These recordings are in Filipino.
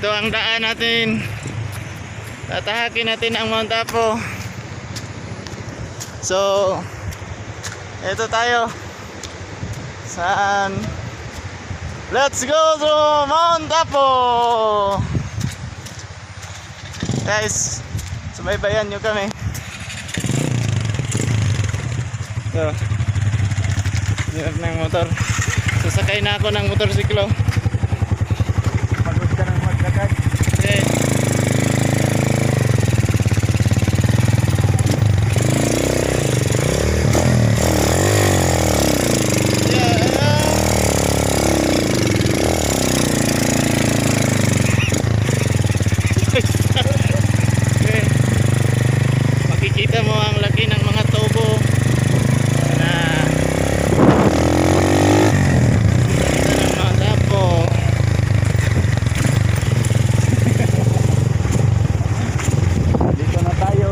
Ito ang daan natin. Tatahakin natin ang Mount Apo. So, ito tayo. Saan? Let's go to Mount Apo! Guys, sumaybayan nyo kami. So, hirap ng motor. Sasakay na ako ng motorsiklo. Pagod ka ng maglakad. Okay. Okay. Makikita mo ang laki ng mga tubo na ng Mount Apo. Dito na tayo.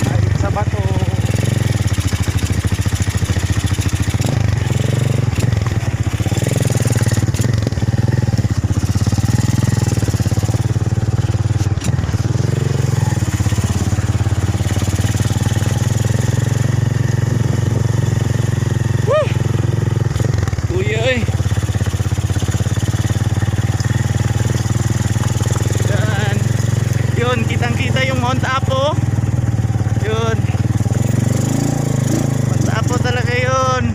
Ay, sa bato. Kuya oy. Yan. Yun, kitang-kita yung Mount Apo. Yun. Mount Apo talaga yun.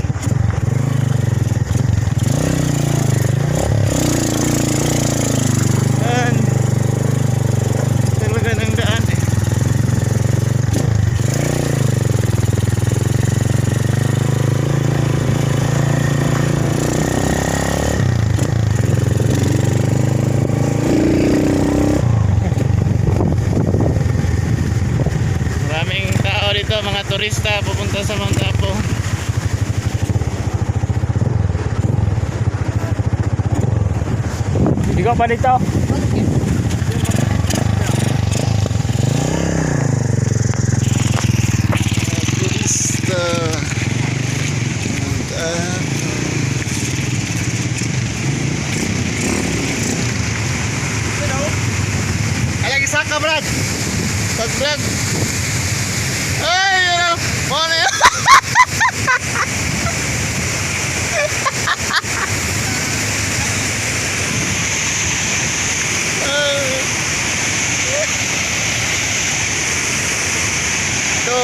Yan. Talaga ng daan eh. Maraming tao dito, mga turista pupunta sa Mount Apo. Ikaw pa dito? Turista Mount Apo. Alang isa ka, Brad. Pag-vlog. Ay, ano? Ano yun? Ito.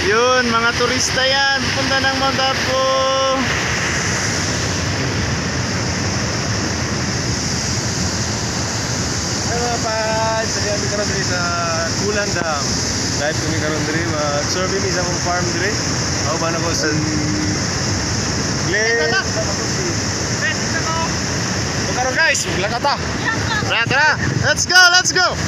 Yun, mga turista yan. Punta ng Mount Apo. Ay mga pad, salihan mi karon diri sa Kulan Dam. Live kami karon diri, mag-survey mi sa mong farm diri. Ako ba na ko sa Glen. So karon guys, maglakad ta. Tara, tara. Let's go, let's go.